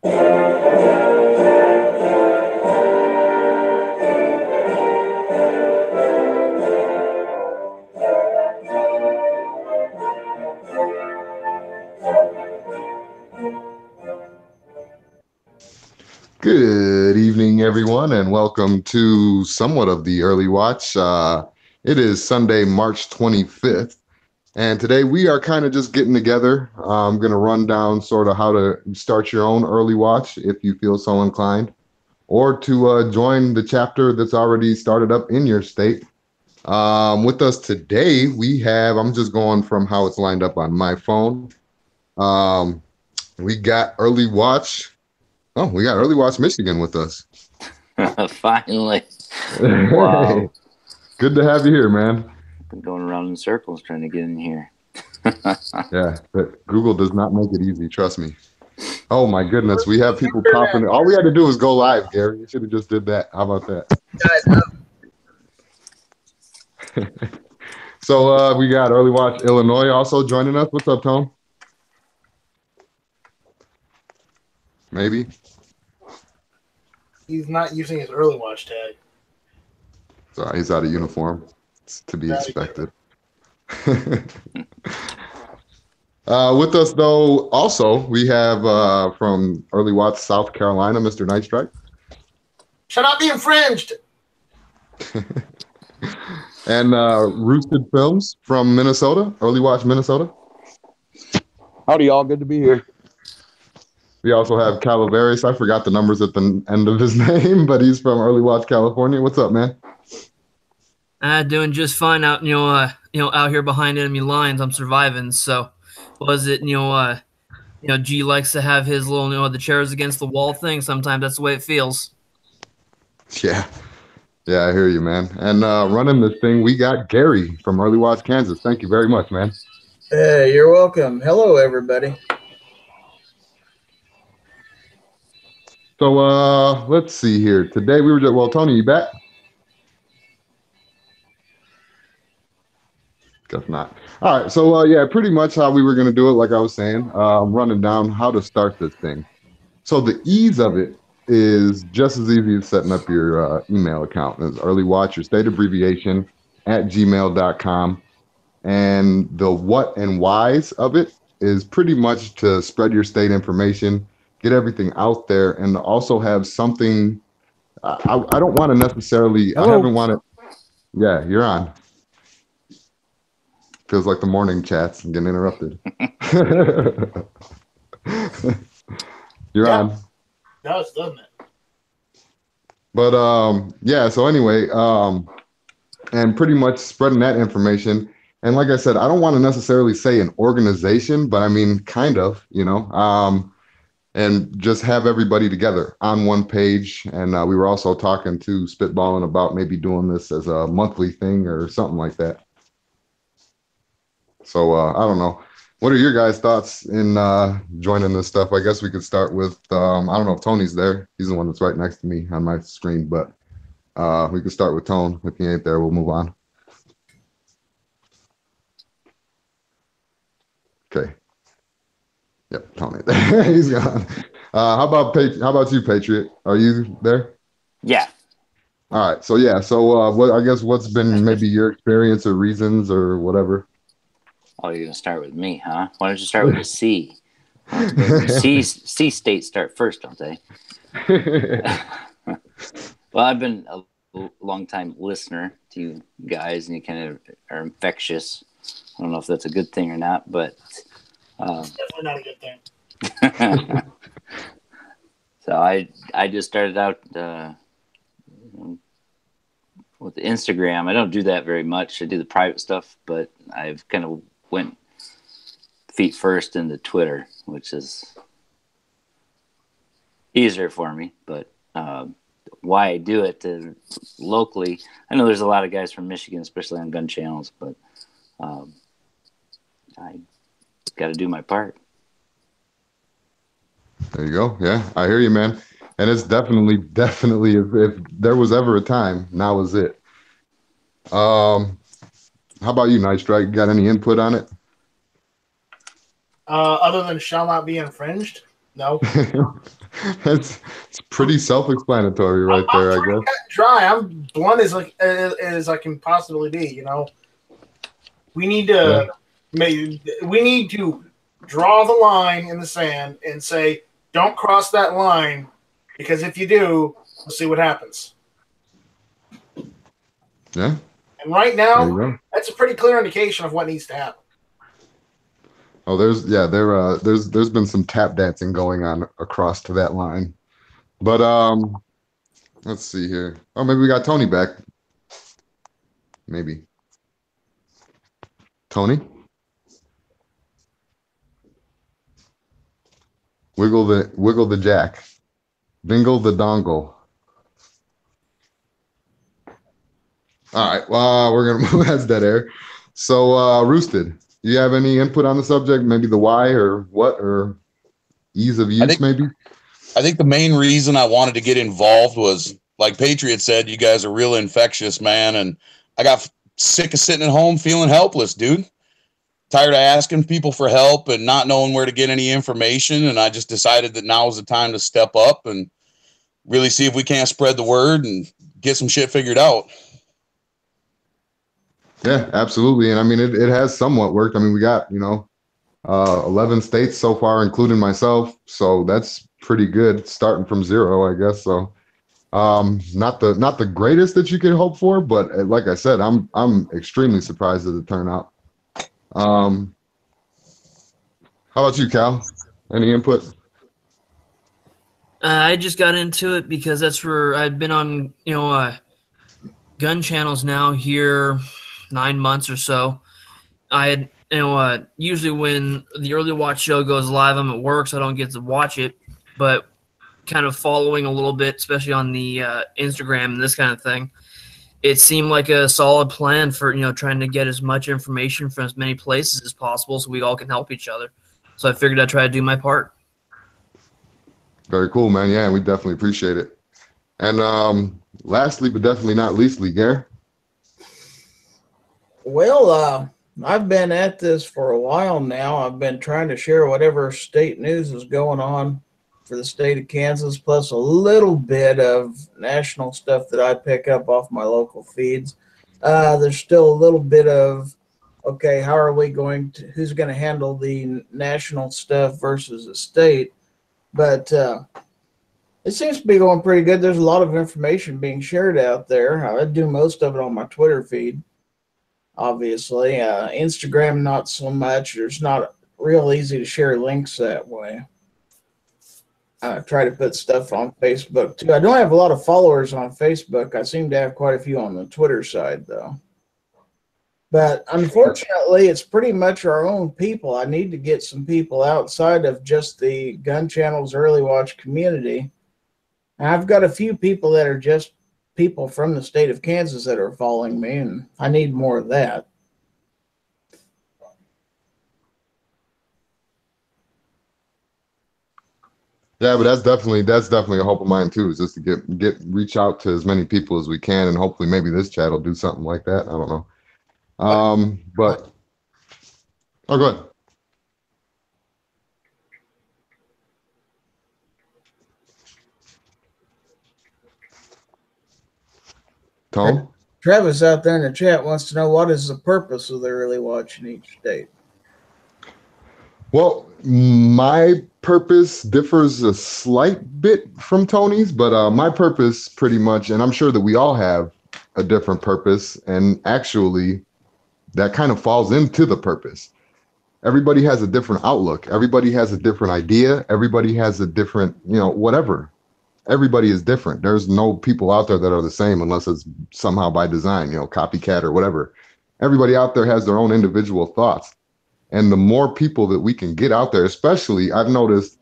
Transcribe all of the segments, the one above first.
Good evening, everyone, and welcome to somewhat of the early watch. It is Sunday, March 25th, and today we are kind of just getting together. I'm going to run down sort of how to start your own early watch if you feel so inclined, or to join the chapter that's already started up in your state. With us today, I'm just going from how it's lined up on my phone. Um, we got early watch. Oh, we got early watch Michigan with us. Finally. Wow. Good to have you here, man. I've been going around in circles trying to get in here. Yeah, but Google does not make it easy, trust me. Oh my goodness, we have people popping. All we had to do was go live, Gary. You should have just did that. How about that? So we got Early Watch Illinois also joining us. What's up, Tone? Maybe. He's not using his early watch tag. So he's out of uniform. It's to be expected. With us, though, also, we have from Early Watch, South Carolina, Mr. Night Strike. Shall not be infringed. And Roosted Films from Minnesota, Early Watch, Minnesota. Howdy, y'all. Good to be here. We also have Calaveras. I forgot the numbers at the end of his name, but he's from Early Watch, California. What's up, man? Doing just fine out, out here behind enemy lines. I'm surviving. So, was it, G likes to have his little, the chairs against the wall thing. Sometimes that's the way it feels. Yeah, I hear you, man. And running this thing, we got Gary from Early Watch, Kansas. Thank you very much, man. Hey, you're welcome. Hello, everybody. So let's see here. Today we were just, Tony, you back? Guess not. All right. So yeah, pretty much how we were going to do it, like I was saying, running down how to start this thing. So the ease of it is just as easy as setting up your email account. It's Early Watch, your state abbreviation at gmail.com. And the what and whys of it is pretty much to spread your state information, get everything out there, and also have something. I don't want to necessarily. Hello. I haven't wanted. Yeah, you're on. Feels like the morning chats and getting interrupted. You're on. Does, doesn't it? But yeah. So anyway, and pretty much spreading that information. And like I said, I don't want to necessarily say an organization, but I mean kind of, and just have everybody together on one page. And we were also talking to spitballing about maybe doing this as a monthly thing or something like that. So I don't know. What are your guys' thoughts in joining this stuff? I guess we could start with, I don't know if Tony's there. He's the one that's right next to me on my screen, but we could start with Tone. If he ain't there, we'll move on. Okay. Yep, Tony. He's gone. How about you, Patriot? Are you there? Yeah. All right. So yeah. So what's been maybe your experience or reasons or whatever? Oh, you're gonna start with me, huh? Why don't you start with a C? C states start first, don't they? Well, I've been a long time listener to you guys, and you kind of are infectious. I don't know if that's a good thing or not, but definitely not a good thing. So I just started out with Instagram. I don't do that very much. I do the private stuff, but I've kind of went feet first into Twitter, which is easier for me. But why I do it locally, I know there's a lot of guys from Michigan, especially on gun channels, but I got to do my part. There you go. Yeah, I hear you, man. And it's definitely, if there was ever a time, now is it. How about you, Night Strike? Got any input on it? Other than shall not be infringed? No. It's pretty self-explanatory right there, I I'm pretty guess. cut and dry. I'm blunt as I can possibly be. We need Yeah. to we need to draw the line in the sand and say, don't cross that line, because if you do, we'll see what happens. Yeah. And right There you now, go. that's a pretty clear indication of what needs to happen. Oh, there's been some tap dancing going on across to that line. But let's see here. Oh, maybe we got Tony back. Maybe. Tony? Wiggle the jack. Bingle the dongle. All right. Well, we're gonna move as dead air. So, Roosted, do you have any input on the subject? Maybe the why or what or ease of use, maybe? I think the main reason I wanted to get involved was, like Patriot said, you guys are real infectious, man. And I got sick of sitting at home feeling helpless, dude. Tired of asking people for help and not knowing where to get any information. And I just decided that now is the time to step up and really see if we can't spread the word and get some shit figured out. Yeah, absolutely. And I mean, it has somewhat worked. I mean, we got, 11 states so far, including myself. So that's pretty good starting from zero, I guess. So not the greatest that you could hope for, but like I said, I'm extremely surprised at the turnout. How about you, Cal? Any input? I just got into it because that's where I've been on, gun channels now here 9 months or so. I had, usually when the early watch show goes live, I'm at work, so I don't get to watch it. But kind of following a little bit, especially on the Instagram and this kind of thing, it seemed like a solid plan for, trying to get as much information from as many places as possible so we all can help each other. So I figured I'd try to do my part. Very cool, man. Yeah, we definitely appreciate it. And lastly, but definitely not leastly, Gare. Well, I've been at this for a while now. I've been trying to share whatever state news is going on for the state of Kansas, plus a little bit of national stuff that I pick up off my local feeds. There's still a little bit of, okay, how are we who's going to handle the national stuff versus the state? But it seems to be going pretty good. There's a lot of information being shared out there. I do most of it on my Twitter feed, obviously. Instagram, not so much. It's not real easy to share links that way. I try to put stuff on Facebook too. I don't have a lot of followers on Facebook. I seem to have quite a few on the Twitter side, though. But unfortunately, it's pretty much our own people. I need to get some people outside of just the Gun Channel's early watch community. And I've got a few people that are just people from the state of Kansas that are following me, and I need more of that. Yeah, but that's definitely a hope of mine too, is just to reach out to as many people as we can, and hopefully maybe this chat will do something like that. I don't know. But oh, go ahead. Tom? Travis out there in the chat wants to know, what is the purpose of the early watch in each state? Well, my purpose differs a slight bit from Tony's, but my purpose pretty much, and I'm sure that we all have a different purpose, and actually that kind of falls into the purpose. Everybody has a different outlook. Everybody has a different idea. Everybody has a different, whatever. Everybody is different. There's no people out there that are the same unless it's somehow by design, copycat or whatever. Everybody out there has their own individual thoughts. And the more people that we can get out there, especially I've noticed,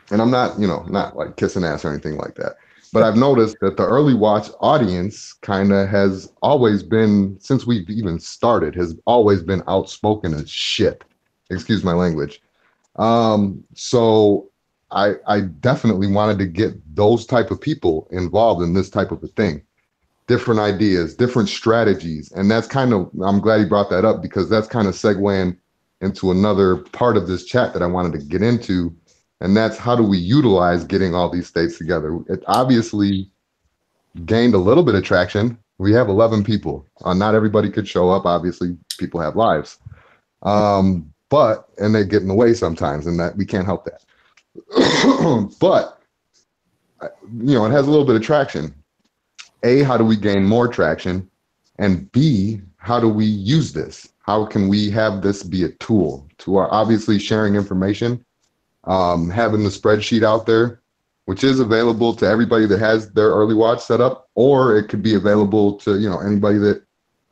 and I'm not, not like kissing ass or anything like that, but I've noticed that the early watch audience kind of has always been, since we've even started, has always been outspoken as shit. Excuse my language. So I definitely wanted to get those type of people involved in this type of a thing. Different ideas, different strategies. And that's kind of, I'm glad you brought that up, because that's kind of segueing into another part of this chat that I wanted to get into, And that's how do we utilize getting all these states together? It obviously gained a little bit of traction. We have 11 people. Not everybody could show up. Obviously, people have lives. And they get in the way sometimes, and that we can't help that. But, it has a little bit of traction. A, how do we gain more traction? And B, how do we use this? How can we have this be a tool to our obviously sharing information, having the spreadsheet out there, which is available to everybody that has their early watch set up, or it could be available to, anybody that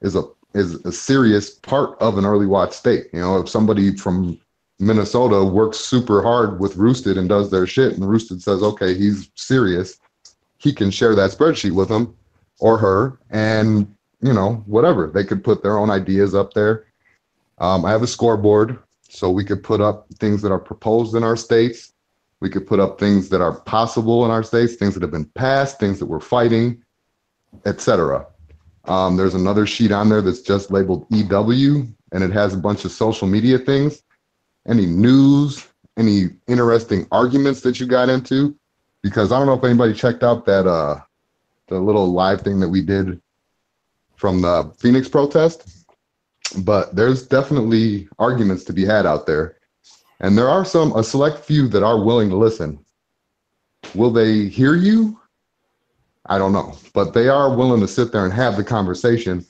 is a serious part of an early watch state. If somebody from Minnesota works super hard with Roosted and does their shit, and Roosted says, okay, he's serious, he can share that spreadsheet with him or her, and whatever. They could put their own ideas up there. I have a scoreboard, so we could put up things that are proposed in our states. We could put up things that are possible in our states, things that have been passed, things that we're fighting, etc. There's another sheet on there that's just labeled EW, and it has a bunch of social media things. Any news, any interesting arguments that you got into? Because I don't know if anybody checked out that the little live thing that we did from the Phoenix protest, but there's definitely arguments to be had out there. And there are a select few that are willing to listen. Will they hear you? I don't know, but they are willing to sit there and have the conversation.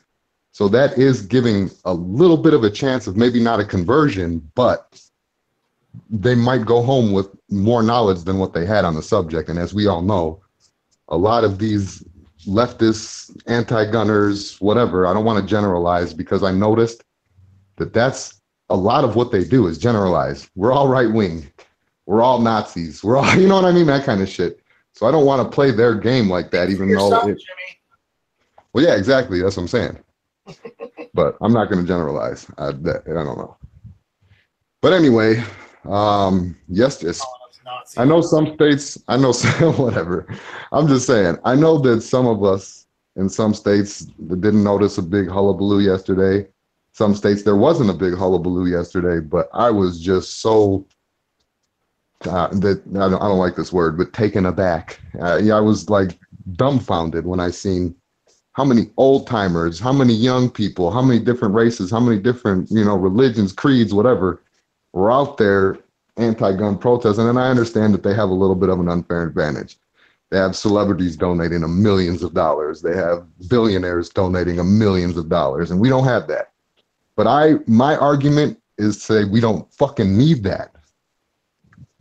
So that is giving a little bit of a chance of maybe not a conversion, but they might go home with more knowledge than what they had on the subject. And as we all know, a lot of these leftists, anti-gunners, whatever, I don't want to generalize, because I noticed that that's a lot of what they do is generalize. We're all right wing. We're all Nazis. We're all, you know what I mean? That kind of shit. So I don't want to play their game like that, even though Jimmy. Well, yeah, exactly. That's what I'm saying. But I'm not going to generalize. I don't know. But anyway, yes, I know some states, whatever. I'm just saying, I know that some of us in some states that didn't notice a big hullabaloo yesterday. Some states there wasn't a big hullabaloo yesterday, but I was just so that I don't like this word, but taken aback. I was like dumbfounded when I seen how many old timers, how many young people, how many different races, how many different religions, creeds, whatever, were out there anti-gun protesting. And I understand that they have a little bit of an unfair advantage. They have celebrities donating them millions of dollars. They have billionaires donating them millions of dollars, and we don't have that. But my argument is to say we don't fucking need that.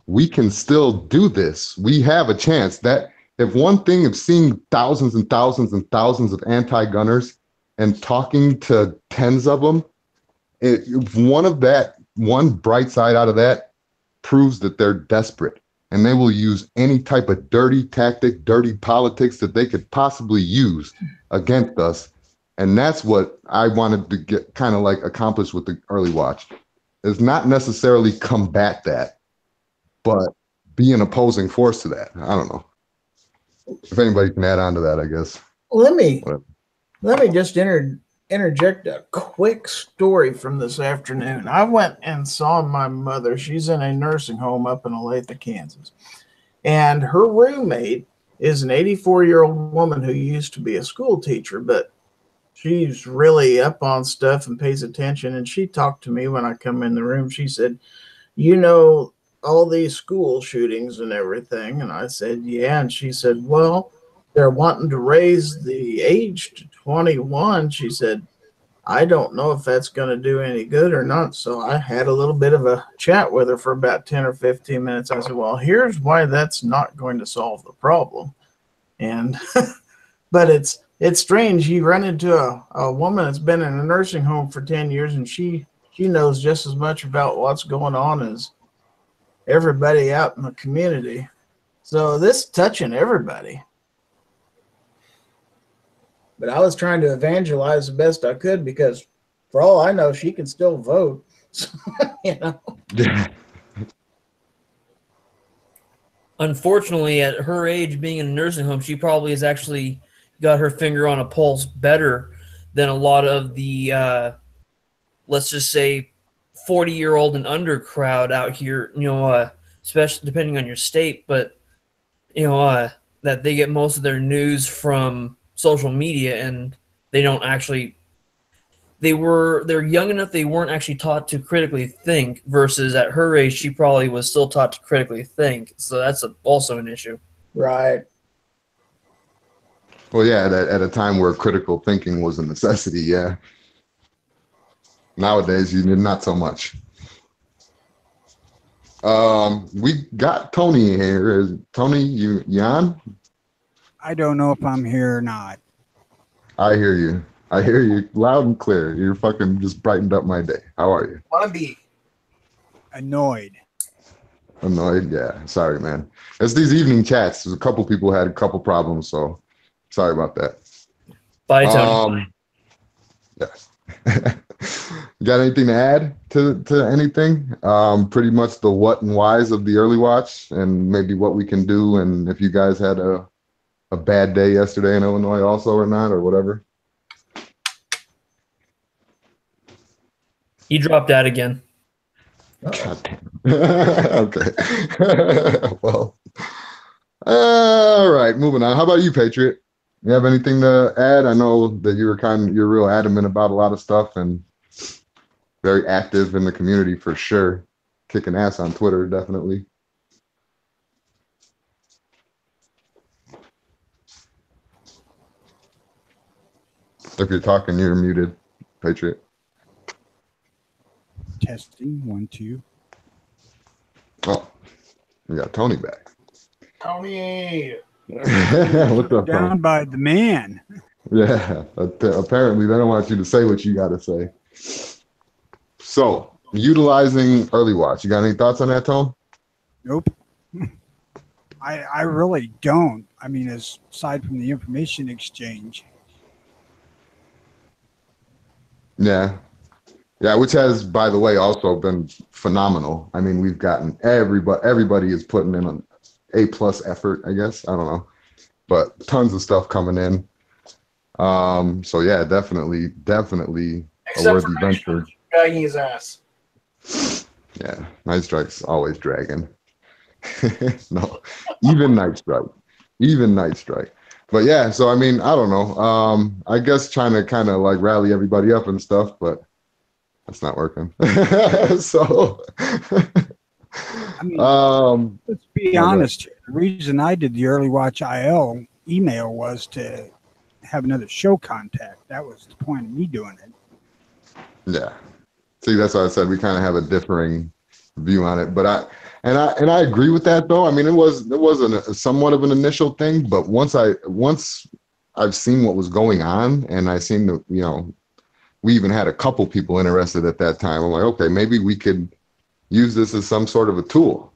We can still do this. We have a chance. That if one thing of seeing thousands and thousands and thousands of anti-gunners and talking to tens of them, one bright side out of that proves that they're desperate, and they will use any type of dirty tactic, dirty politics that they could possibly use against us. And that's what I wanted to get kind of like accomplished with the early watch, is not necessarily combat that, but be an opposing force to that. I don't know if anybody can add on to that, I guess. Let me just interject a quick story from this afternoon. I went and saw my mother. She's in a nursing home up in Olathe, Kansas. And her roommate is an 84-year-old woman who used to be a school teacher, but she's really up on stuff and pays attention. And she talked to me when I come in the room. She said, all these school shootings and everything. And I said, yeah. And she said, well, they're wanting to raise the age to 21. She said, I don't know if that's going to do any good or not. So I had a little bit of a chat with her for about 10 or 15 minutes. I said, well, here's why that's not going to solve the problem. And, but it's strange. You run into a woman that's been in a nursing home for 10 years, and she knows just as much about what's going on as everybody out in the community. So this is touching everybody. But I was trying to evangelize the best I could, because for all I know, she can still vote. So, Yeah. Unfortunately, at her age, being in a nursing home, she probably has actually got her finger on a pulse better than a lot of the, let's just say, 40-year-old and under crowd out here, especially depending on your state, but that they get most of their news from social media, and they don't actually. They're young enough they weren't actually taught to critically think, versus at her age she probably was still taught to critically think. So that's also an issue. Right. Well, yeah, at a time where critical thinking was a necessity, yeah. Nowadays, you not so much. We got Tony here. Tony, you on? I don't know if I'm here or not. I hear you. I hear you loud and clear. You're fucking just brightened up my day. How are you? Wanna be Annoyed. Annoyed? Yeah. Sorry, man. It's these evening chats. There's a couple people had a couple problems, so sorry about that. Bye, Tony. Yeah. You got anything to add to anything? Pretty much the what and whys of the early watch, and maybe what we can do, and if you guys had a bad day yesterday in Illinois also or not, or whatever. You dropped out again. God damn. Okay. Well, all right, moving on. How about you, Patriot? You have anything to add? I know that you're real adamant about a lot of stuff and very active in the community for sure. Kicking ass on Twitter, definitely. If you're talking, you're muted, Patriot. Testing 1 2. Oh, we got Tony back. Tony. What's up, Down Tony? by the man. Yeah, apparently they don't want you to say what you got to say. So, utilizing early watch. You got any thoughts on that, Tone? Nope. I really don't. I mean, aside from the information exchange. Yeah. Yeah, which has, by the way, also been phenomenal. I mean, we've gotten everybody is putting in an A+ effort, I guess. I don't know. But tons of stuff coming in. So yeah, definitely a Except worthy for Night venture. Strike dragging his ass. Yeah, Night Strike's always dragging. No, even Night Strike. But yeah, so I mean, I don't know. I guess trying to kind of like rally everybody up and stuff, but that's not working. So, I mean, let's be honest here. The reason I did the Early Watch IL email was to have another show contact. That was the point of me doing it. yeah. See, that's why I said we kind of have a differing view on it. But I agree with that though. I mean, it was somewhat of an initial thing, but once I've seen what was going on, and I seen we even had a couple people interested at that time. I'm like, okay, maybe we could use this as some sort of a tool.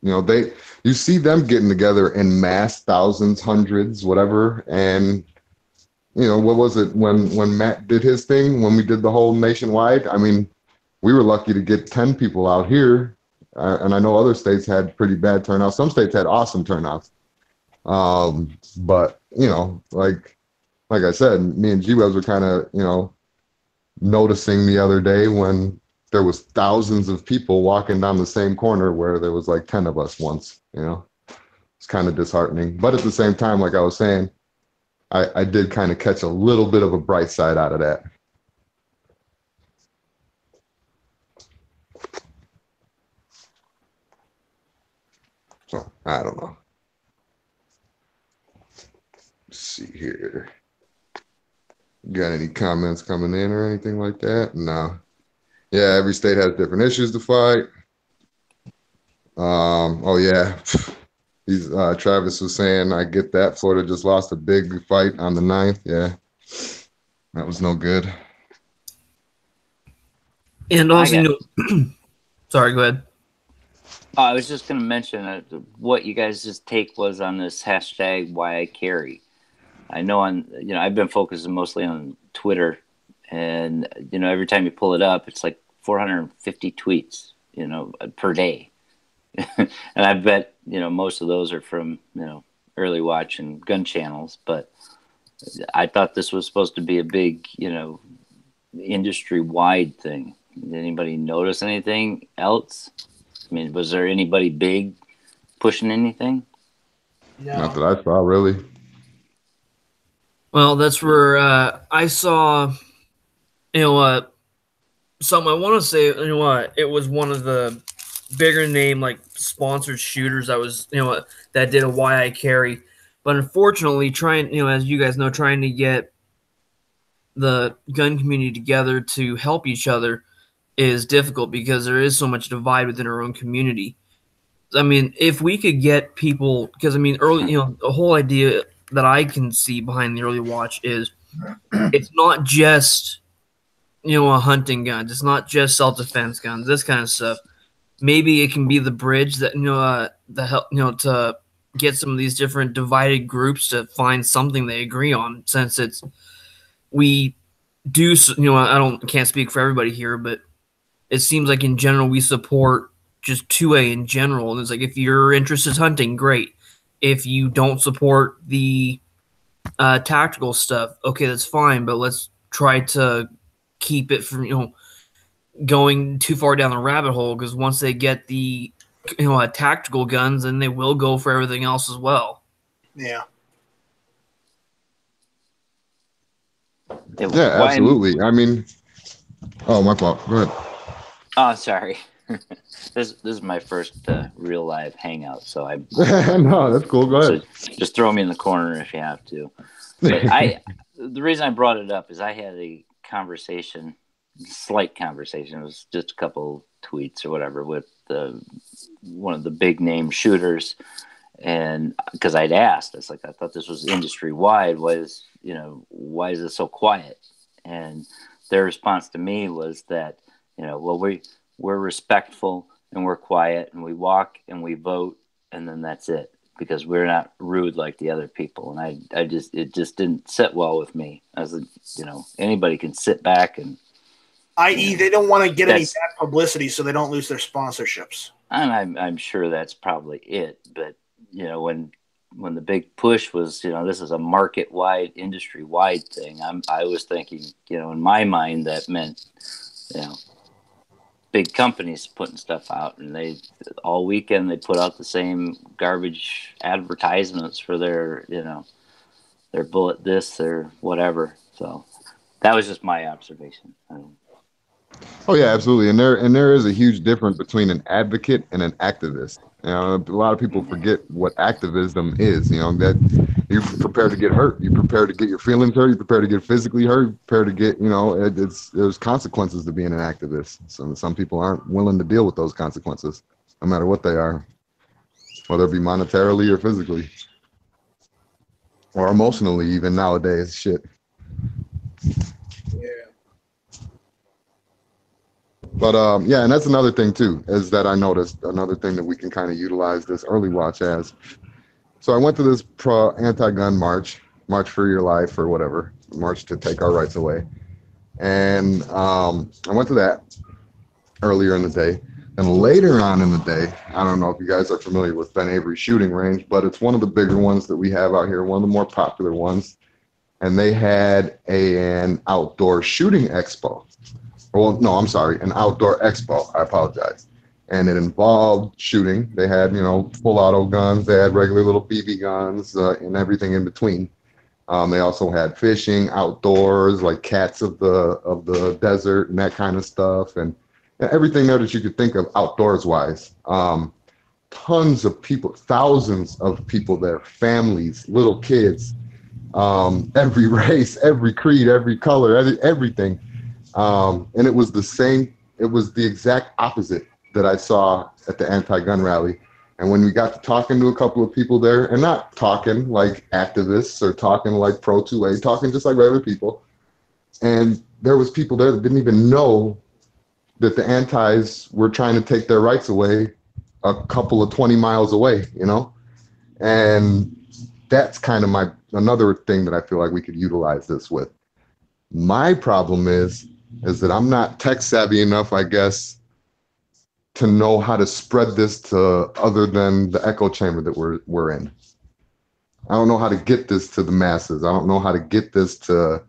You see them getting together in mass, thousands, hundreds, whatever. And, what was it when Matt did his thing, when we did the whole nationwide? I mean, we were lucky to get 10 people out here. And I know other states had pretty bad turnouts. Some states had awesome turnouts. But, like I said, me and G-Webs were kind of, noticing the other day when there was thousands of people walking down the same corner where there was like 10 of us once. It's kind of disheartening. But at the same time, like I was saying, I did kind of catch a little bit of a bright side out of that. So I don't know. Let's see here. Got any comments coming in or anything like that? No. Yeah, every state has different issues to fight. Oh yeah. Travis was saying, I get that. Florida just lost a big fight on the 9th. Yeah. That was no good. And also, sorry, go ahead. I was just going to mention what you guys' take was on this hashtag why I carry. I know I've been focusing mostly on Twitter, and every time you pull it up, it's like 450 tweets, per day. And I bet, most of those are from, Early Watch and gun channels, but I thought this was supposed to be a big, industry wide thing. Did anybody notice anything else? I mean, was there anybody big pushing anything? Not that I saw, really. Well, that's where I saw, something I want to say, it was one of the bigger name, like, sponsored shooters that was, that did a why I carry. But unfortunately, trying, as you guys know, trying to get the gun community together to help each other is difficult because there is so much divide within our own community. I mean, if we could get people, because I mean, early, the whole idea that I can see behind the early watch is it's not just, a hunting guns. It's not just self-defense guns, this kind of stuff. Maybe it can be the bridge that, the help, to get some of these different divided groups to find something they agree on, since we do, can't speak for everybody here, but it seems like in general we support just 2A in general. And it's like, if your interest is hunting, great. If you don't support the tactical stuff, okay, that's fine, but let's try to keep it from, going too far down the rabbit hole, because once they get the, tactical guns, then they will go for everything else as well. Yeah. Yeah, absolutely. I mean, oh, my fault. Go ahead. Oh, sorry. This is my first real live hangout, so I. No, that's cool. Go ahead. So just throw me in the corner if you have to. But the reason I brought it up is I had a conversation, slight conversation. It was just a couple tweets or whatever with one of the big name shooters, and because I'd asked, it's like, I thought this was industry wide. Why is it so quiet? And their response to me was that, well, we're respectful and we're quiet and we walk and we vote and then that's it, because we're not rude like the other people. And it just didn't sit well with me. As anybody can sit back and, i.e., they don't want to get any bad publicity so they don't lose their sponsorships. And I'm sure that's probably it. But when the big push was, this is a market wide, industry wide thing, I was thinking, in my mind that meant, big companies putting stuff out, and they all weekend they put out the same garbage advertisements for their their bullet this, their whatever. So that was just my observation. Oh yeah, absolutely. And there is a huge difference between an advocate and an activist. A lot of people forget what activism is. That you're prepared to get hurt, you're prepared to get your feelings hurt, you're prepared to get physically hurt, you're prepared to get, there's consequences to being an activist. Some people aren't willing to deal with those consequences, no matter what they are, whether it be monetarily or physically or emotionally, even nowadays. Shit. But yeah, and that's another thing too, is that I noticed another thing that we can kind of utilize this early watch as. So I went to this anti-gun march for your life or whatever, march to take our rights away. And I went to that earlier in the day. And later on in the day, I don't know if you guys are familiar with Ben Avery shooting range, but it's one of the bigger ones that we have out here, one of the more popular ones. And they had an outdoor shooting expo. Well, no, I'm sorry, an outdoor expo. I apologize. And it involved shooting. They had, full auto guns. They had regular little BB guns and everything in between. They also had fishing outdoors, like cats of the desert and that kind of stuff, and everything there that you could think of outdoors wise. Tons of people, thousands of people there, families, little kids, every race, every creed, every color, everything. And it was the exact opposite that I saw at the anti-gun rally. And when we got to talking to a couple of people there, and not talking like activists or talking like pro 2A, talking just like regular people, and there was people there that didn't even know that the antis were trying to take their rights away a couple of 20 miles away, and that's kind of another thing that I feel like we could utilize this with. My problem is that I'm not tech savvy enough, I guess, to know how to spread this to other than the echo chamber that we're in. I don't know how to get this to the masses. I don't know how to get this to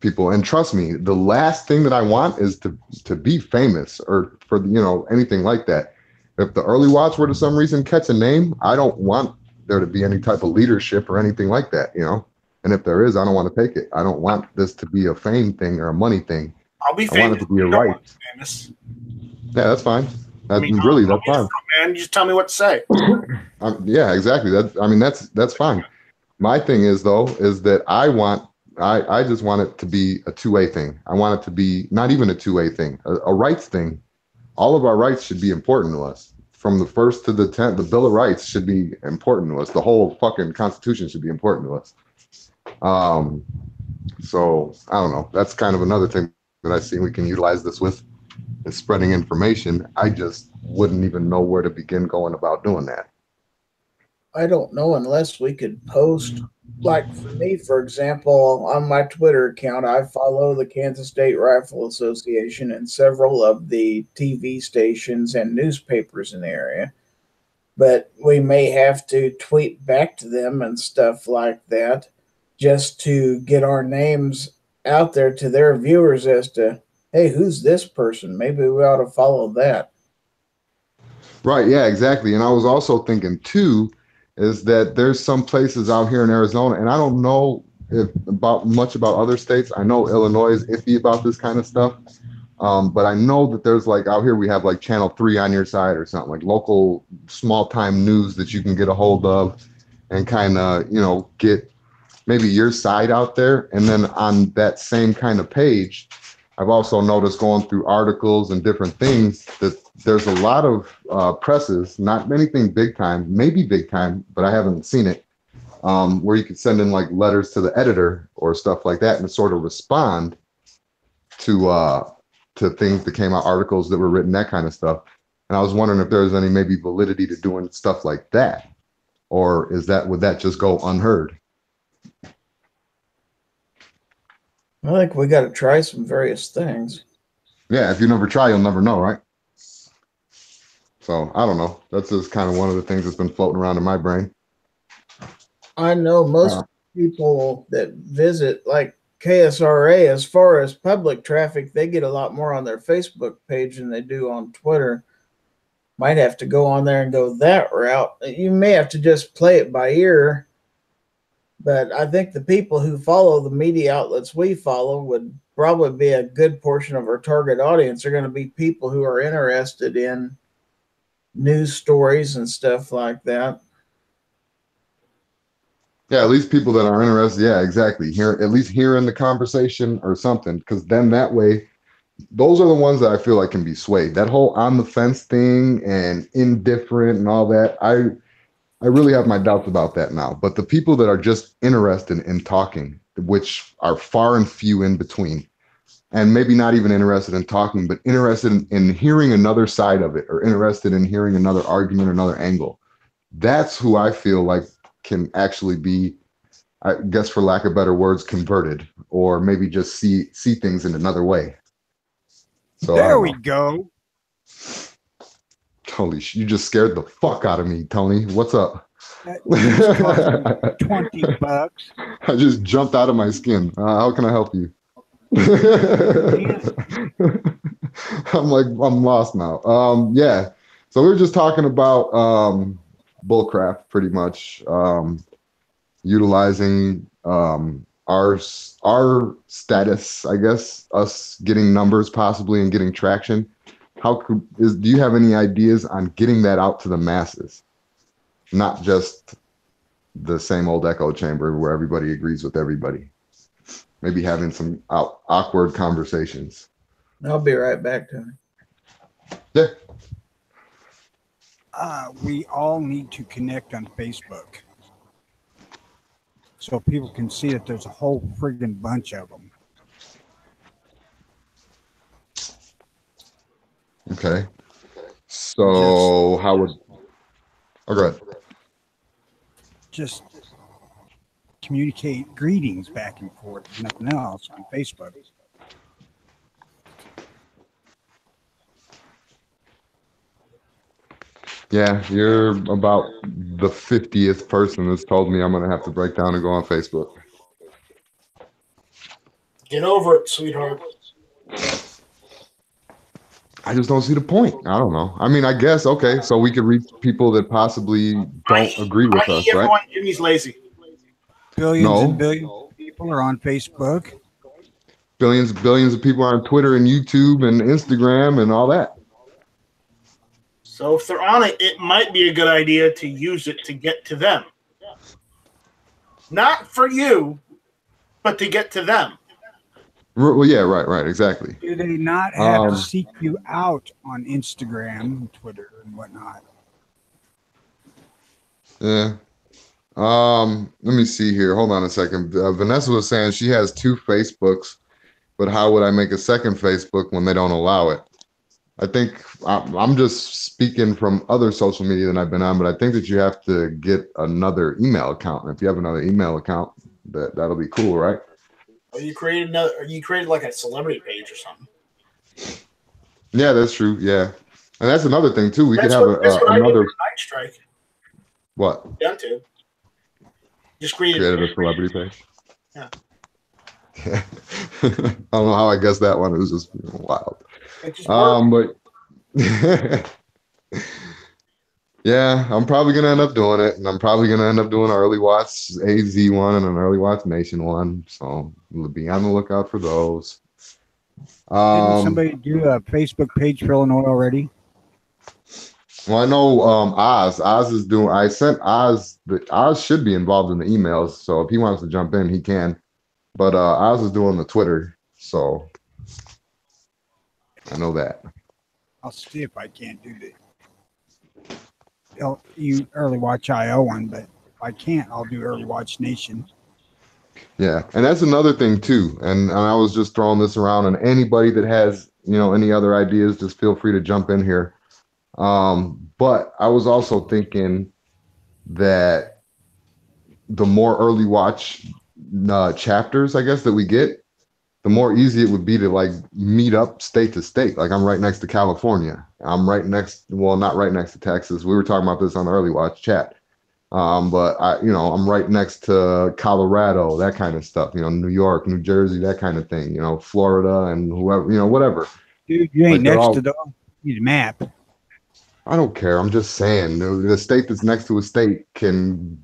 people. And trust me, the last thing that I want is to be famous or for anything like that. If the early watch were to some reason catch a name, I don't want there to be any type of leadership or anything like that, you know? And if there is, I don't want to take it. I don't want this to be a fame thing or a money thing. I'll be I famous. want it to be a You don't right. want to be famous. Yeah, that's fine. I mean, Really, I'll that's be the fine. front man. You just tell me what to say. Yeah, exactly. That's fine. My thing is though, is that I just want it to be a two-way thing. I want it to be not even a two-way thing, a rights thing. All of our rights should be important to us. From the first to the 10th, the Bill of Rights should be important to us. The whole fucking Constitution should be important to us. So I don't know. That's kind of another thing that I see we can utilize this with, is spreading information. I just wouldn't even know where to begin going about doing that. I don't know unless we could post, like for me, for example, on my Twitter account, I follow the Kansas State Rifle Association and several of the TV stations and newspapers in the area. But we may have to tweet back to them and stuff like that just to get our names out there to their viewers as to, hey, who's this person? Maybe we ought to follow that. Right. Yeah, exactly. And I was also thinking too, is that there's some places out here in Arizona, and I don't know much about other states. I know Illinois is iffy about this kind of stuff. But I know that there's like out here we have like Channel 3 on your side or something, like local small time news that you can get a hold of and kind of, you know, get maybe your side out there. And then on that same kind of page, I've also noticed going through articles and different things that there's a lot of presses, not anything big time, maybe big time, but I haven't seen it, where you could send in like letters to the editor or stuff like that and sort of respond to things that came out, articles that were written, that kind of stuff. And I was wondering if there's any maybe validity to doing stuff like that, or would that just go unheard? I think we got to try some various things. Yeah, if you never try, you'll never know, right? So I don't know. That's just kind of one of the things that's been floating around in my brain. I know most people that visit like KSRA, as far as public traffic, they get a lot more on their Facebook page than they do on Twitter. Might have to go on there and go that route. You may have to just play it by ear. But I think the people who follow the media outlets we follow would probably be a good portion of our target audience. Are going to be people who are interested in news stories and stuff like that. Yeah, at least people that are interested. Yeah, exactly. At least hearing the conversation or something, because then that way, those are the ones that I feel like can be swayed. That whole on the fence thing and indifferent and all that, I really have my doubts about that now. But the people that are just interested in talking, which are far and few in between, and maybe not even interested in talking, but interested in hearing another side of it, or interested in hearing another argument, another angle, that's who I feel like can actually be, I guess for lack of better words, converted, or maybe just see things in another way. So there we go. Holy shit, you just scared the fuck out of me, Tony. What's up? That cost me $20. I just jumped out of my skin. How can I help you? I'm lost now. Yeah. So we were just talking about bullcrap, pretty much. Utilizing our status, I guess, us getting numbers possibly and getting traction. Do you have any ideas on getting that out to the masses? Not just the same old echo chamber where everybody agrees with everybody. Maybe having some awkward conversations. I'll be right back, Tony. Yeah. We all need to connect on Facebook so people can see that there's a whole friggin' bunch of them. Okay. So how would... Oh, go ahead. Just communicate greetings back and forth, nothing else on Facebook. Yeah, you're about the 50th person that's told me I'm going to have to break down and go on Facebook. Get over it, sweetheart. I just don't see the point. I don't know. I mean, I guess okay, so we could reach people that possibly don't agree with us, right? Everyone, Jimmy's lazy. Billions and No, billions of people are on Facebook. billions of people are on Twitter and YouTube and Instagram and all that. So if they're on it, it might be a good idea to use it to get to them. Not for you, but to get to them. Well, yeah, right, exactly. Do they not have to seek you out on Instagram, Twitter, and whatnot? Yeah. Let me see here. Hold on a second. Vanessa was saying she has 2 Facebooks, but how would I make a second Facebook when they don't allow it? I think I'm just speaking from other social media that I've been on, but I think that you have to get another email account. And if you have another email account, that'll be cool, right? Or you created like a celebrity page or something. Yeah, that's true. Yeah, and that's another thing too. We could have another Night Strike. What? Done to. Just created a celebrity page. Yeah. I don't know how I guessed that one. It was just wild. But yeah, I'm probably gonna end up doing it, and I'm probably gonna end up doing an early watch AZ one and an early watch Nation one. So be on the lookout for those. Didn't somebody do a Facebook page for Illinois already? Well, I know Oz. Oz is doing. I sent Oz. Oz should be involved in the emails. So if he wants to jump in, he can. But Oz is doing the Twitter. So I know that. I'll see if I can't do the early watch IO one, but if I can't, I'll do early watch Nation. Yeah, and that's another thing too. And I was just throwing this around, and anybody that has any other ideas, just feel free to jump in here. But I was also thinking that the more early watch chapters, I guess, that we get, the more easy it would be to like meet up state to state. Like I'm right next to California. I'm right next, well, not right next to Texas. We were talking about this on the early watch chat. But I'm right next to Colorado, that kind of stuff, New York, New Jersey, that kind of thing, Florida and whoever, whatever. Dude, you ain't next to them. Need a map. I don't care. I'm just saying the state that's next to a state can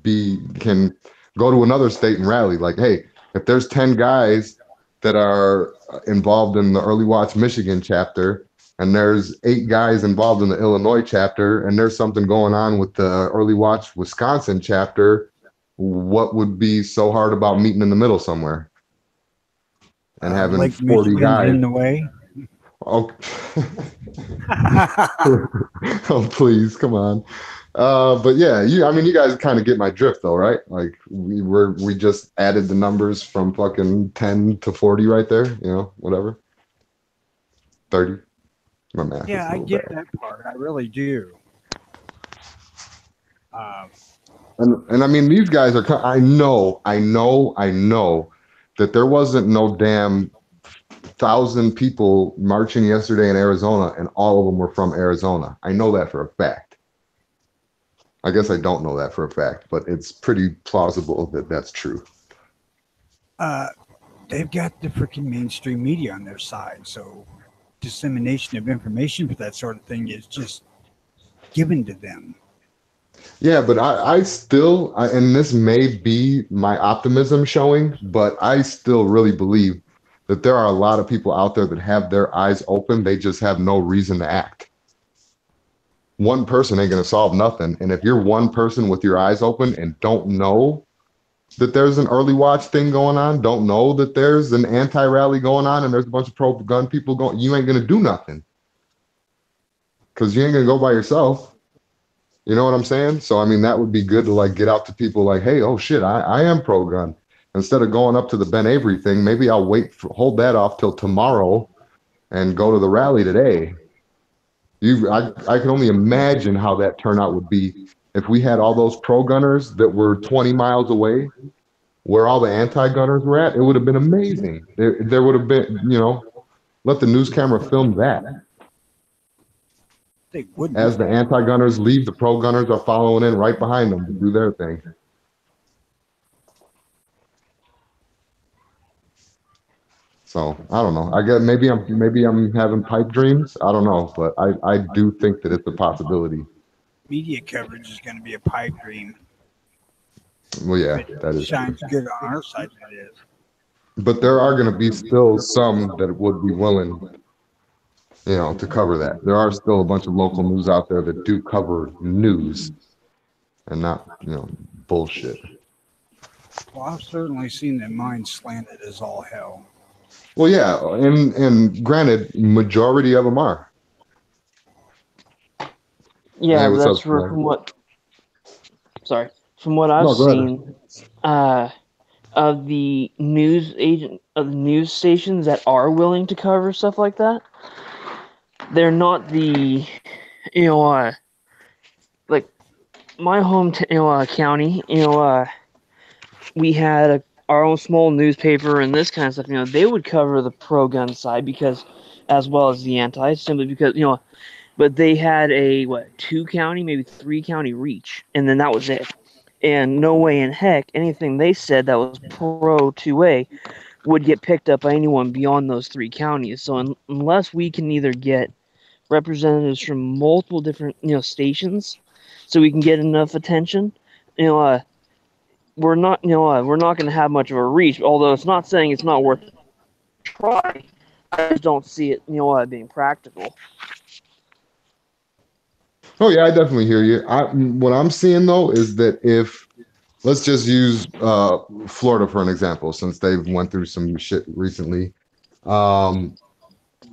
go to another state and rally. Like, hey, if there's 10 guys that are involved in the early watch Michigan chapter, and there's 8 guys involved in the Illinois chapter, and there's something going on with the early watch Wisconsin chapter, what would be so hard about meeting in the middle somewhere and having like 40 Michigan's guys in the way? Oh, oh, please, come on. But yeah, you guys kind of get my drift though, right? Like we just added the numbers from fucking 10 to 40 right there, whatever. 30. My math. Yeah, I get that part. I really do. And I mean, these guys are. I know that there wasn't no damn 1,000 people marching yesterday in Arizona, and all of them were from Arizona. I know that for a fact. I guess I don't know that for a fact, but it's pretty plausible that that's true. They've got the freaking mainstream media on their side, so dissemination of information for that sort of thing is just given to them. Yeah, but I still, and this may be my optimism showing, but I still really believe that there are a lot of people out there that have their eyes open. They just have no reason to act. One person ain't going to solve nothing. And if you're one person with your eyes open and don't know that there's an early watch thing going on, don't know that there's an anti-rally going on and there's a bunch of pro-gun people going, you ain't going to do nothing. Because you ain't going to go by yourself. You know what I'm saying? So, I mean, that would be good to like get out to people like, hey, oh shit, I am pro-gun. Instead of going up to the Ben Avery thing, maybe I'll hold that off till tomorrow and go to the rally today. I can only imagine how that turnout would be if we had all those pro-gunners that were 20 miles away where all the anti-gunners were at. It would have been amazing. There would have been, let the news camera film that. They wouldn't. As the anti-gunners leave, the pro-gunners are following in right behind them to do their thing. So I don't know. I guess maybe I'm having pipe dreams. I don't know, but I do think that it's a possibility. Media coverage is going to be a pipe dream. Well, If yeah, it that is true. shines good on our side, that is. But there are going to be still some that would be willing, to cover that. There are still a bunch of local news out there that do cover news and not, bullshit. Well, I've certainly seen that mine slanted as all hell. Well, yeah, and granted, majority of them are. Yeah, Hey, but what's up, that's Slam? from what I've No, go ahead. seen, of the news stations that are willing to cover stuff like that. They're not the, like my home county. We had our own small newspaper and this kind of stuff. They would cover the pro-gun side because, as well as the anti, simply because but they had a 2-county, maybe 3-county reach, and then that was it. And no way in heck anything they said that was pro 2A would get picked up by anyone beyond those 3 counties. So unless we can either get representatives from multiple different stations, so we can get enough attention, we're not going to have much of a reach. Although it's not saying it's not worth a try, I just don't see it being practical. Oh yeah, I definitely hear you. What I'm seeing though is that if let's just use Florida for an example, since they've went through some shit recently.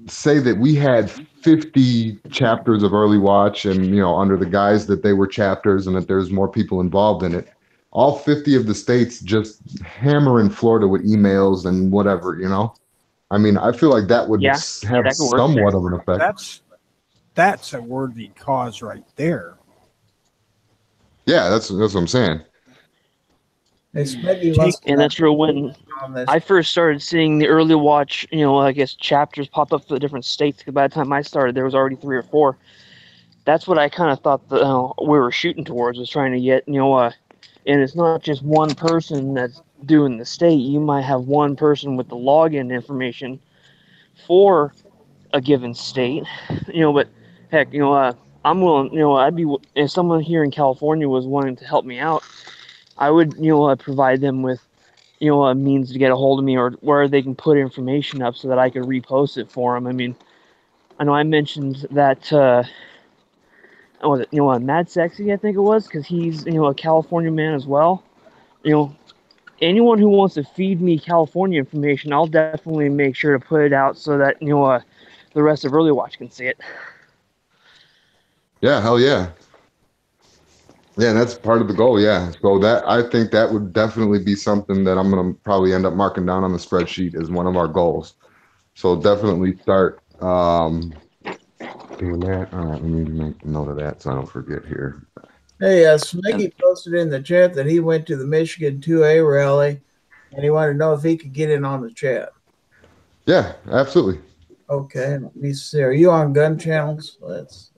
Say that we had 50 chapters of early watch, and under the guise that they were chapters and that there's more people involved in it. All 50 of the states just hammering Florida with emails and whatever. I mean, I feel like that would Yeah, have that could work. somewhat of an effect. That's a worthy cause right there. Yeah, that's what I'm saying. It's maybe less And that's real. When on this. I first started seeing the early watch, I guess chapters pop up for the different states. Because by the time I started, there was already 3 or 4. That's what I kind of thought that we were shooting towards, was trying to get, and it's not just one person that's doing the state. You might have one person with the login information for a given state, but heck, I'm willing, if someone here in California was wanting to help me out, I would, provide them with, a means to get a hold of me, or where they can put information up so that I could repost it for them. I mean, I know I mentioned that, was it, Mad Sexy, I think it was, because he's, a California man as well. Anyone who wants to feed me California information, I'll definitely make sure to put it out so that, the rest of Early Watch can see it. Yeah, hell yeah. Yeah, and that's part of the goal. Yeah. So I think that would definitely be something that I'm going to probably end up marking down on the spreadsheet as one of our goals. So definitely start doing that. All right, let me make note of that so I don't forget here. Hey, Smiggy posted in the chat that he went to the Michigan 2A rally, and he wanted to know if he could get in on the chat. Yeah, absolutely. Okay, let me see. Are you on gun channels? Let's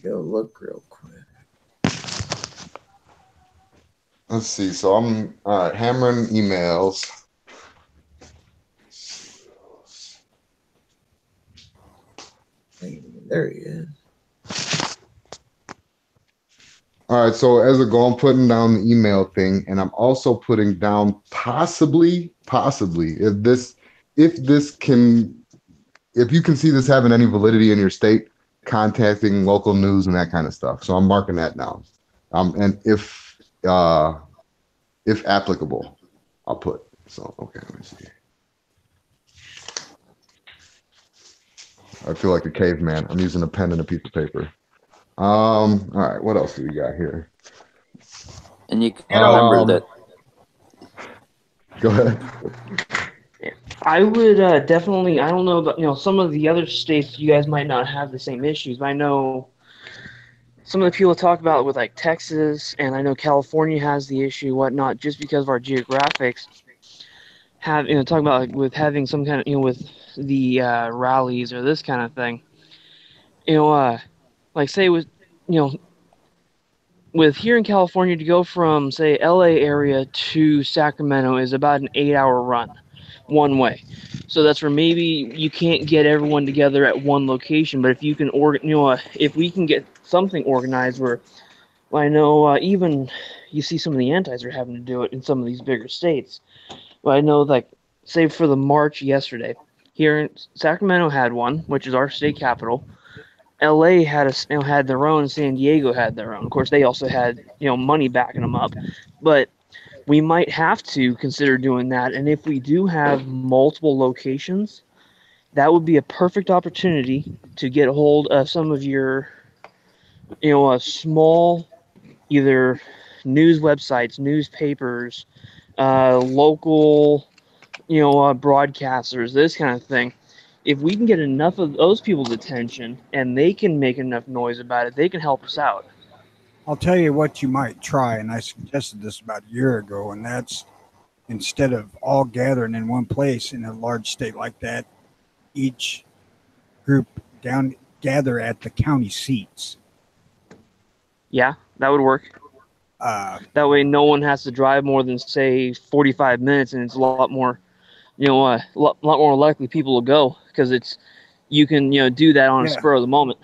go look real quick. Let's see. So I'm all right, hammering emails. There he is. All right, so as a goal, I'm putting down the email thing, and I'm also putting down possibly, if you can see this having any validity in your state, contacting local news and that kind of stuff. So I'm marking that down. And if applicable, I'll put. So okay, let me see. I feel like a caveman. I'm using a pen and a piece of paper. All right, what else do we got here? And you can remember that. Go ahead. I would definitely. I don't know about some of the other states. You guys might not have the same issues, but I know some of the people talk about it with like Texas, and I know California has the issue, whatnot, just because of our geographics. Talking about like with having some kind of with the rallies or this kind of thing. Like say it was with here in California, to go from say LA area to Sacramento is about an 8-hour run one way. So that's where maybe you can't get everyone together at one location, but if you can if we can get something organized where, well, I know even you see some of the antis are having to do it in some of these bigger states. Well, I know, like, say for the march yesterday, here in Sacramento had one, which is our state capital. LA had their own. San Diego had their own. Of course, they also had money backing them up, but we might have to consider doing that. And if we do have multiple locations, that would be a perfect opportunity to get a hold of some of your, small, either news websites, newspapers, local, broadcasters, this kind of thing. If we can get enough of those people's attention and they can make enough noise about it, they can help us out. I'll tell you what you might try, and I suggested this about a year ago, and that's instead of all gathering in one place in a large state like that, each group gather at the county seats. Yeah, that would work. That way no one has to drive more than, say, 45 minutes, and it's a lot more, lot more likely people will go, because you can, do that on a spur of the moment.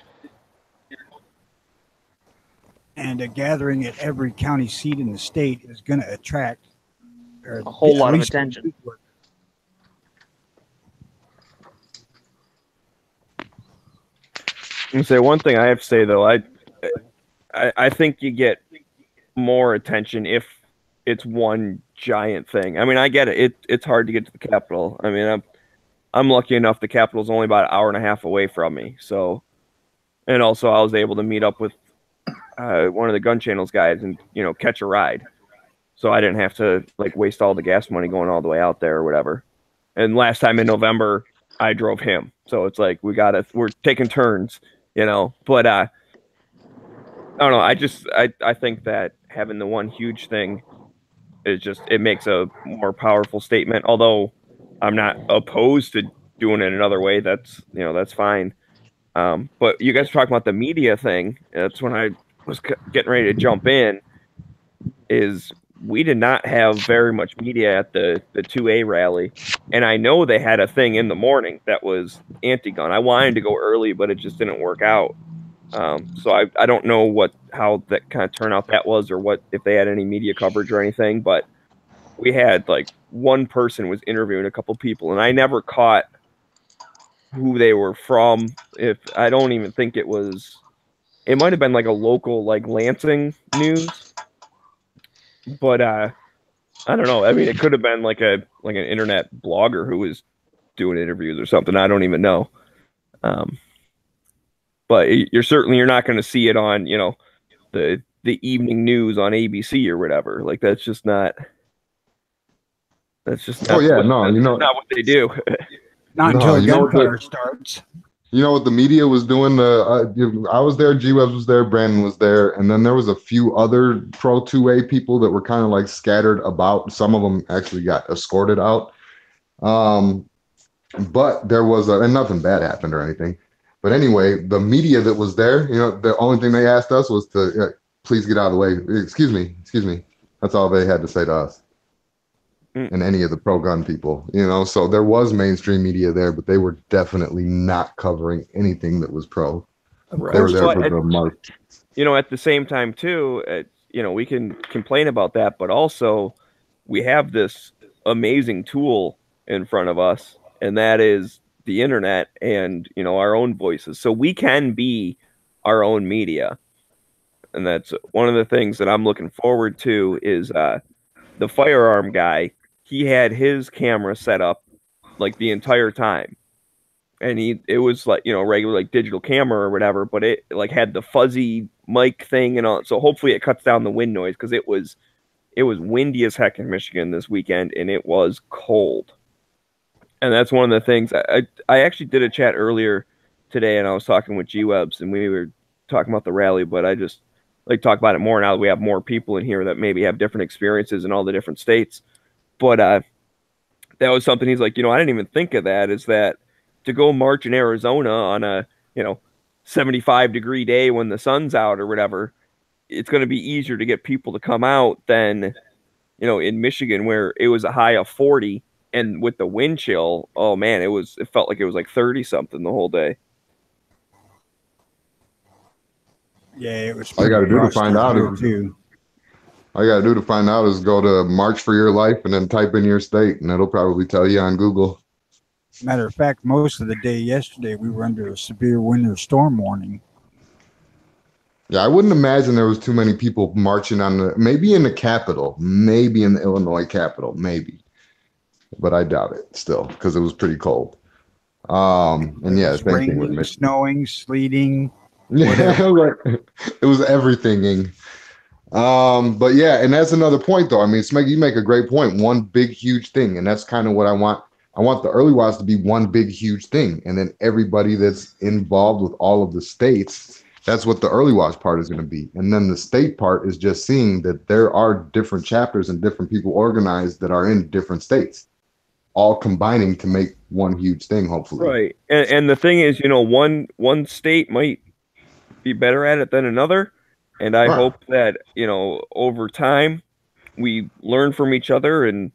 And a gathering at every county seat in the state is going to attract a whole lot of attention. And say one thing I have to say though, I think you get more attention if it's one giant thing. I mean, I get it. It's hard to get to the Capitol. I mean, I'm lucky enough the Capitol's only about an hour and a half away from me. So, and also I was able to meet up with one of the gun channels guys and catch a ride. So I didn't have to like waste all the gas money going all the way out there or whatever. And last time in November, I drove him. So it's like we're taking turns, But I don't know. I think that having the one huge thing it makes a more powerful statement. Although I'm not opposed to doing it another way. That's fine. But you guys are talking about the media thing. That's when I was getting ready to jump in. Is we did not have very much media at the 2A rally, and I know they had a thing in the morning that was anti-gun. I wanted to go early, but it just didn't work out. So I don't know how that kind of turnout that was, or if they had any media coverage or anything. But we had like one person was interviewing a couple people, and I never caught who they were from. If I don't even think it might have been like a local like Lansing news. But I don't know. I mean, it could have been like an internet blogger who was doing interviews or something. I don't even know. But you're not going to see it on the evening news on ABC or whatever. Like that's just not. That's just not not what they do. Not until a gunfire starts. You know what the media was doing? I was there, G-Webs was there, Brandon was there, and then there was a few other Pro 2A people that were kind of like scattered about. Some of them actually got escorted out. But there was and nothing bad happened or anything. But anyway, the media that was there, the only thing they asked us was to please get out of the way. Excuse me. That's all they had to say to us. And any of the pro-gun people, so there was mainstream media there, but they were definitely not covering anything that was pro. Right. They were there for the march. At the same time too, we can complain about that, but also we have this amazing tool in front of us, and that is the internet and our own voices. So we can be our own media, and that's one of the things that I'm looking forward to. Is the firearm guy? He had his camera set up like the entire time, and it was like regular like digital camera or whatever, but it like had the fuzzy mic thing and all. So hopefully it cuts down the wind noise, because it was windy as heck in Michigan this weekend, and it was cold. And that's one of the things I actually did a chat earlier today, and I was talking with G-Webs, and we were talking about the rally, but I just like talk about it more now that we have more people in here that maybe have different experiences in all the different states. But that was something he's like, I didn't even think of that. Is that to go march in Arizona on a 75-degree day when the sun's out or whatever? it's going to be easier to get people to come out than, in Michigan where it was a high of 40, and with the wind chill, oh man, it felt like it was like 30 something the whole day. Yeah, it was. All you got to do to find out too. All you got to do to find out is go to March for Your Life and then type in your state, and it'll probably tell you on Google. Matter of fact, most of the day yesterday, we were under a severe winter storm warning. Yeah, I wouldn't imagine there was too many people marching maybe in the Capitol, maybe in the Illinois Capitol, maybe. But I doubt it still, because it was pretty cold. And yeah, same thing with Michigan. Snowing, sleeting. Yeah, it was everything. But yeah, and that's another point though. I mean, Smeg, you make a great point. One big, huge thing, and that's kind of what I want. I want the early watch to be one big, huge thing, and then everybody that's involved with all of the states. That's what the early watch part is going to be, and then the state part is just seeing that there are different chapters and different people organized that are in different states, all combining to make one huge thing. Hopefully, right. And the thing is, one state might be better at it than another. And I hope that, over time we learn from each other and,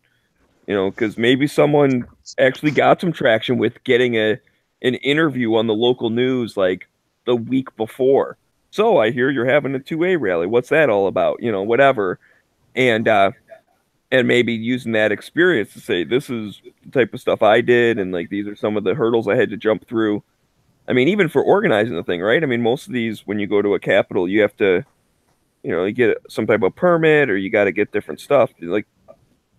because maybe someone actually got some traction with getting an interview on the local news like the week before. So I hear you're having a 2A rally. What's that all about? Whatever. And maybe using that experience to say, this is the type of stuff I did. And like, these are some of the hurdles I had to jump through. I mean, even for organizing the thing, right? I mean, most of these, when you go to a Capitol, you have to, you get some type of permit or you got to get different stuff. Like,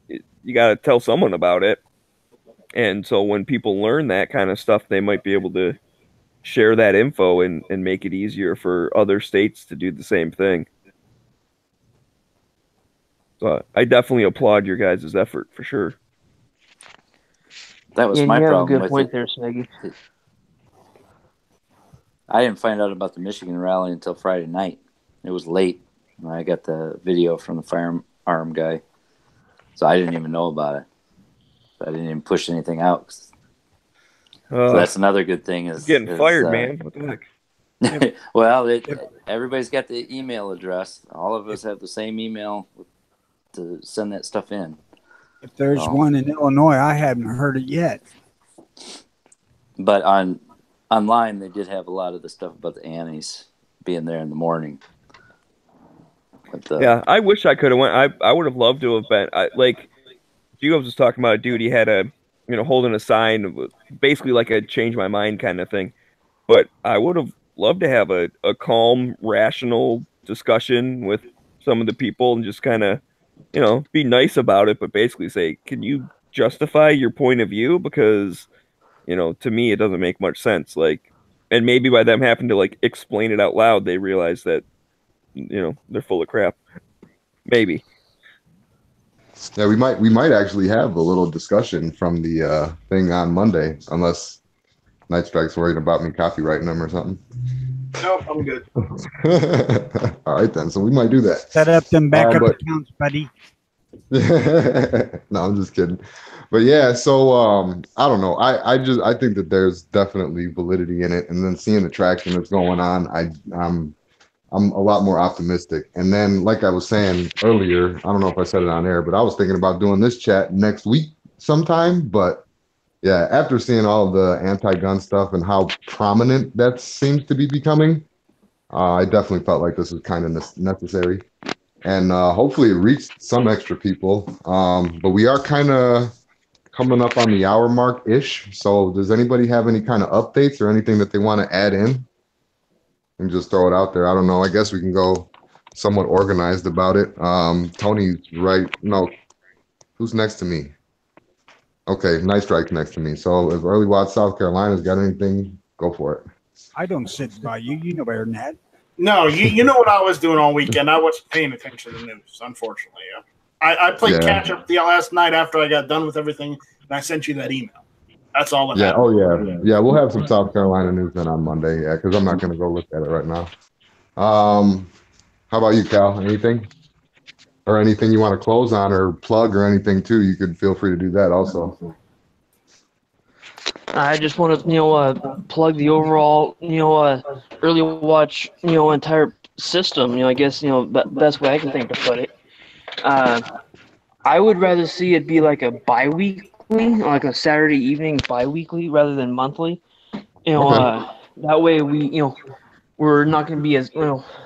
you got to tell someone about it. And so when people learn that kind of stuff, they might be able to share that info and make it easier for other states to do the same thing. So I definitely applaud your guys' effort for sure. That was my problem. You have a good point there, Smeggy. I didn't find out about the Michigan rally until Friday night. It was late. I got the video from the firearm guy, so I didn't even know about it. I didn't even push anything out. So that's another good thing. Is getting fired, man. What the heck? Well, everybody's got the email address. All of us have the same email to send that stuff in. If there's one in Illinois, I haven't heard it yet. But online, they did have a lot of the stuff about the Annies being there in the morning. Yeah, I wish I could have went. I would have loved to have been. Like Gio was talking about a dude. He had holding a sign, basically like a change my mind kind of thing. But I would have loved to have a calm, rational discussion with some of the people and just kind of, be nice about it. But basically say, can you justify your point of view? Because, to me, it doesn't make much sense. Like, and maybe by them having to like explain it out loud, they realize that, they're full of crap. Maybe. Yeah, we might actually have a little discussion from the thing on Monday, unless Night Strike's worried about me copyrighting them or something. Nope, I'm good. All right then, so we might do that. Set up them backup accounts, buddy. No, I'm just kidding. But yeah, so I don't know. I think that there's definitely validity in it, and then seeing the traction that's going on, I'm a lot more optimistic. And then, like I was saying earlier, I don't know if I said it on air, but I was thinking about doing this chat next week sometime. But yeah, after seeing all the anti-gun stuff and how prominent that seems to be becoming, I definitely felt like this was kind of necessary. And hopefully it reached some extra people. But we are kind of coming up on the hour mark-ish. So does anybody have any kind of updates or anything that they want to add in? And just throw it out there. I don't know. I guess we can go somewhat organized about it. Tony's right. No, who's next to me? Okay, Night Strike's next to me. So if Early Watch South Carolina's got anything, go for it. I don't sit by you. You know better than that. No, you know what I was doing all weekend. I wasn't paying attention to the news, unfortunately. I played catch up the last night after I got done with everything, and I sent you that email. That's all that happened. Oh, yeah. We'll have some South Carolina news then on Monday, because I'm not going to go look at it right now. How about you, Cal? Anything? Or anything you want to close on or plug or anything, too? You could feel free to do that also. I just want to, plug the overall, early watch, entire system, I guess, best way I can think to put it. I would rather see it be like a bi-weekly, like a Saturday evening bi-weekly rather than monthly. Okay. That way we're not going to be as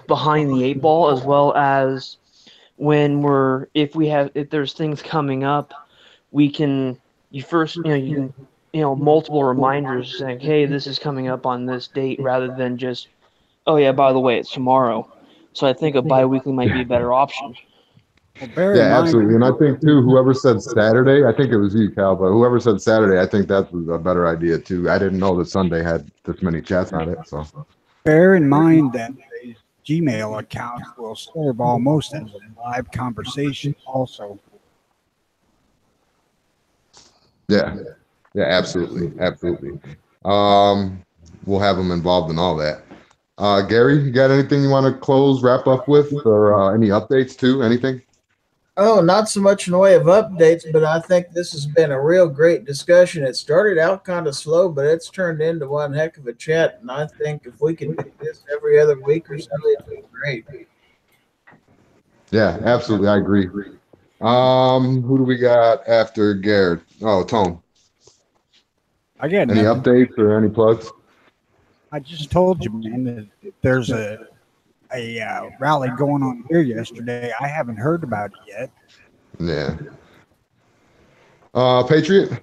behind the eight ball, as well as when if there's things coming up, we can you first you can multiple reminders saying, hey, this is coming up on this date, rather than just, oh yeah, by the way, it's tomorrow. So I think a bi-weekly might be a better option. Well, bear Yeah, in mind, absolutely. And I think too, whoever said Saturday, I think it was you, Cal, but whoever said Saturday, I think that was a better idea too. I didn't know that Sunday had this many chats on it. So bear in mind that the Gmail accounts will serve almost as a live conversation also. yeah. Yeah, absolutely. Absolutely. We'll have them involved in all that. Gary, you got anything you want to close, wrap up with, or any updates too? Anything? Oh, not so much in the way of updates, but I think this has been a real great discussion. It started out kind of slow, but it's turned into one heck of a chat. And I think if we could do this every other week or so, it'd be great. Yeah, absolutely. I agree. Who do we got after Garrett? Oh, Tone. I got Any nothing. updates or any plugs? I just told you, man, that there's a rally going on here yesterday. I haven't heard about it yet. Yeah. Patriot?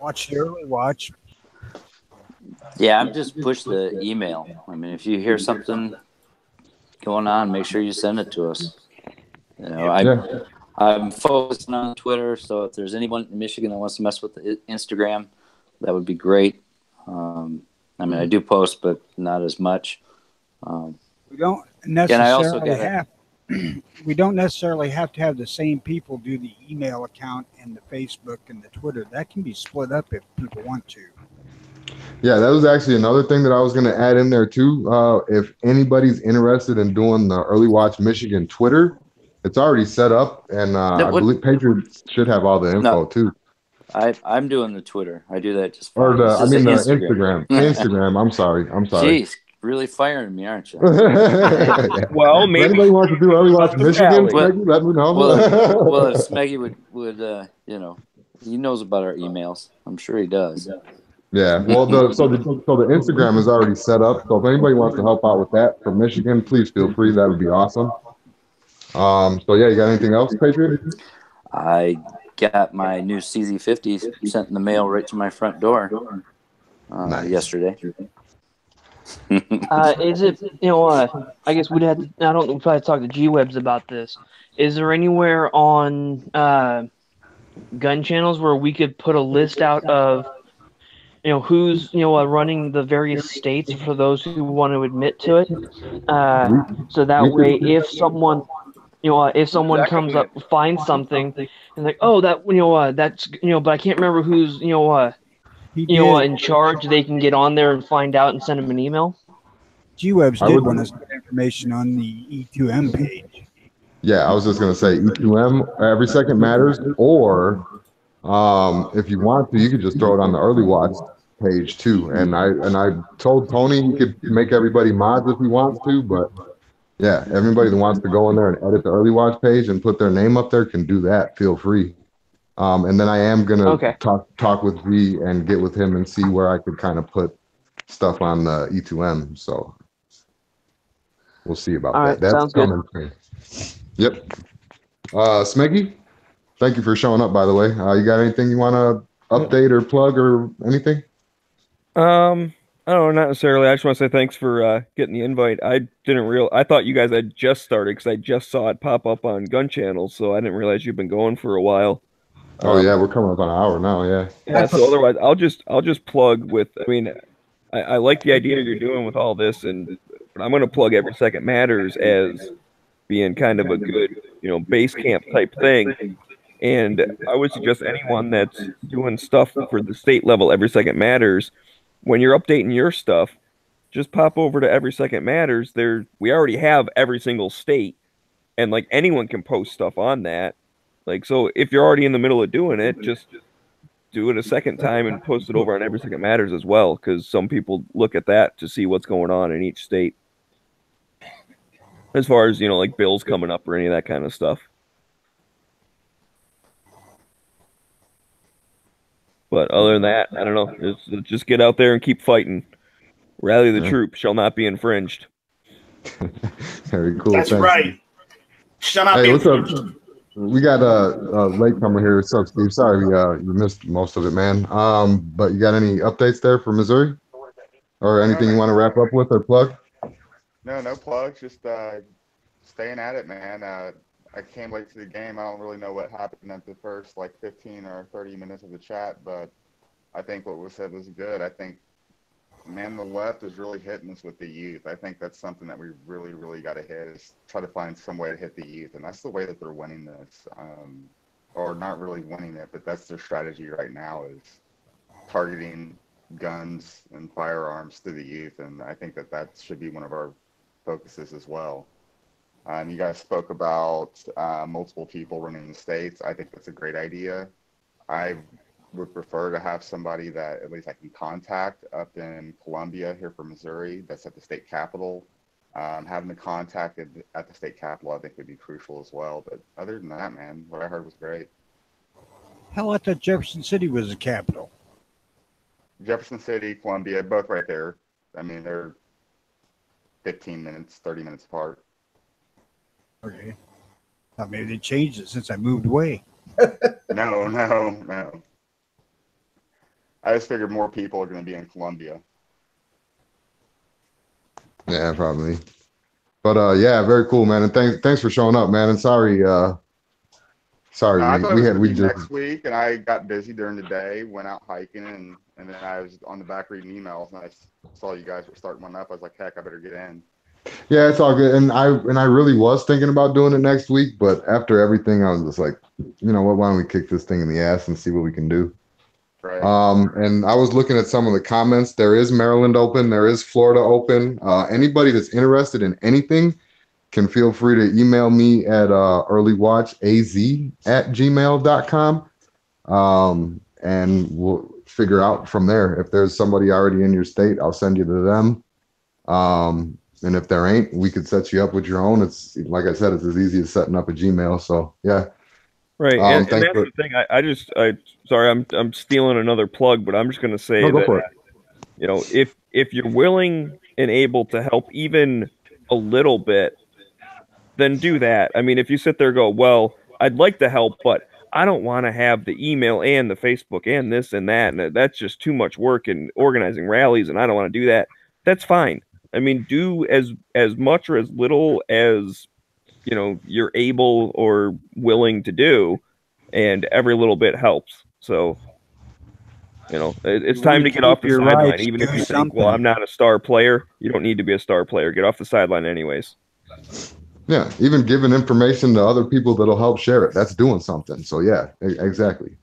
Watch the early watch. Yeah, I'm just push the email. I mean, if you hear something going on, make sure you send it to us. I'm focusing on Twitter, so if there's anyone in Michigan that wants to mess with the Instagram, that would be great. I mean, I do post, but not as much. We don't necessarily have. We don't necessarily have to have the same people do the email account and the Facebook and the Twitter. That can be split up if people want to. Yeah, that was actually another thing that I was going to add in there too. If anybody's interested in doing the Early Watch Michigan Twitter, it's already set up, and I believe Patriot should have all the info too. I'm doing the Twitter. I do that just fine. Or the Instagram. Instagram. I'm sorry. Jeez, really firing me, aren't you? Well, maybe if anybody wants to do Early Watch Michigan, Smeggy, let me know. well, if Smeggy would he knows about our emails. I'm sure he does. Yeah. Well, the Instagram is already set up. So if anybody wants to help out with that from Michigan, please feel free. That would be awesome. So yeah, you got anything else, Patriot? I got my new CZ50 sent in the mail right to my front door yesterday. Is it, I guess we'd have to, we'd probably talk to G-Webs about this. Is there anywhere on gun channels where we could put a list out of, who's, running the various states for those who want to admit to it? So that way, if someone comes up, finds something, and like, oh, that's, but I can't remember who's, in charge, they can get on there and find out and send them an email. G-Webs did want us to get information on the E2M page. Yeah, I was just going to say E2M, every second matters, or if you want to, you could just throw it on the Early Watch page too. And I told Tony he could make everybody mods if he wants to, but yeah, everybody that wants to go in there and edit the Early Watch page and put their name up there can do that. Feel free. And then I am gonna talk with V and get with him and see where I could kind of put stuff on the E2M. So we'll see about that. That's coming. Yep. Smeggy, thank you for showing up. By the way, you got anything you want to update or plug or anything? I don't know, not necessarily. I just want to say thanks for getting the invite. I thought you guys had just started because I just saw it pop up on Gun Channels, so I didn't realize you've been going for a while. Oh yeah, we're coming up on an hour now. Yeah. Yeah. So otherwise, I'll just plug with. I mean, I like the idea you're doing with all this, but I'm going to plug Every Second Matters as being kind of a good, base camp type thing. And I would suggest anyone that's doing stuff for the state level, Every Second Matters, when you're updating your stuff, just pop over to Every Second Matters. We already have every single state, and like anyone can post stuff on that. Like, so if you're already in the middle of doing it, just do it a second time and post it over on Every Second Matters as well, because some people look at that to see what's going on in each state. as far as, like bills coming up or any of that kind of stuff. But other than that, I don't know. Just get out there and keep fighting. Rally the troops shall not be infringed. Very cool. That's Thanks. right. Shall not Hey, be what's up? infringed. We got a latecomer here. What's up, Steve? Sorry, you missed most of it, man. But you got any updates there for Missouri, or anything you want to wrap up with or plug? No plugs. Just staying at it, man. I came late to the game. I don't really know what happened at the first 15 or 30 minutes of the chat, but I think what was said was good. I think, man, the left is really hitting us with the youth. I think that's something that we really, really got to hit, is try to find some way to hit the youth. And that's the way that they're winning this, or not really winning it, but that's their strategy right now, is targeting guns and firearms to the youth. And I think that should be one of our focuses as well. You guys spoke about multiple people running the states. I think that's a great idea. I would prefer to have somebody that at least I can contact up in Columbia here for Missouri, that's at the state capitol. Having the contact at the state capitol, I think, would be crucial as well. But other than that, man, what I heard was great. Hell, I thought Jefferson City was the capital. Jefferson City, Columbia, both right there. I mean, they're 15 minutes, 30 minutes apart. Okay. Thought maybe they changed it since I moved away. No. I just figured more people are going to be in Columbia. Yeah, probably. But yeah, very cool, man. And thanks for showing up, man. And sorry, No, I thought it was we just next week, and I got busy during the day, went out hiking, and then I was on the back reading emails, and I saw you guys were starting one up. I was like, heck, I better get in. Yeah, it's all good. And I really was thinking about doing it next week, but after everything, I was just like, you know what, why don't we kick this thing in the ass and see what we can do? Right. And I was looking at some of the comments. There is Maryland open, there is Florida open. Anybody that's interested in anything can feel free to email me at earlywatchaz@gmail.com. And we'll figure out from there. If there's somebody already in your state, I'll send you to them. And if there ain't, we could set you up with your own. It's like I said, it's as easy as setting up a Gmail. So yeah. Right. And that's the thing. Sorry, I'm stealing another plug, but I'm just going to say that, if you're willing and able to help even a little bit, then do that. I mean, if you sit there and go, well, I'd like to help, but I don't want to have the email and the Facebook and this and that, and that's just too much work in organizing rallies, and I don't want to do that. That's fine. I mean, do as much or as little as you're able or willing to do, and every little bit helps. So, it's time to get off the sideline. Even if you think, well, I'm not a star player, you don't need to be a star player. Get off the sideline anyways. Yeah, even giving information to other people that'll help share it, that's doing something. So yeah, exactly.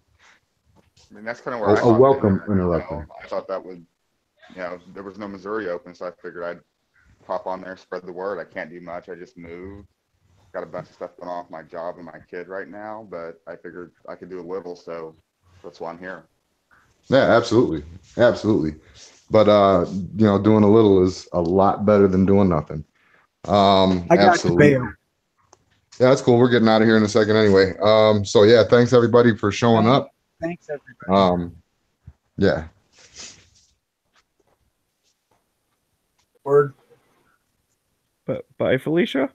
I mean, that's kind of where a welcome interruption. I thought that would, there was no Missouri open, so I figured I'd hop on there, spread the word. I can't do much. I just moved. Got a bunch of stuff going on with my job and my kid right now, but I figured I could do a little, so that's why I'm here. Yeah, absolutely. But doing a little is a lot better than doing nothing. I got absolutely. to bail. Yeah, that's cool. We're getting out of here in a second anyway. So yeah, thanks everybody for showing up. Thanks everybody. Yeah. Word. But bye, Felicia.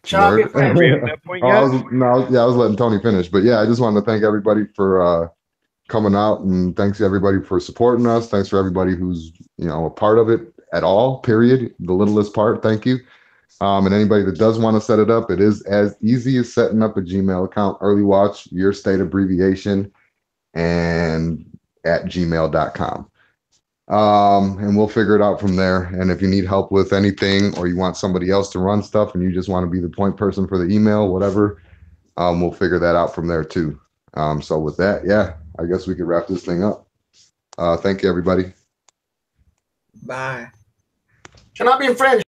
Shall not be at that point yet? I was letting Tony finish, but yeah, I just wanted to thank everybody for coming out, and thanks to everybody for supporting us. Thanks for everybody who's a part of it at all. Period. The littlest part. Thank you. And anybody that does want to set it up, it is as easy as setting up a Gmail account. Early Watch, your state abbreviation, and at gmail.com. And we'll figure it out from there. And if you need help with anything, or you want somebody else to run stuff and you just want to be the point person for the email, whatever, we'll figure that out from there too. So with that, yeah, I guess we could wrap this thing up. Thank you, everybody. Bye. Shall not be infringed.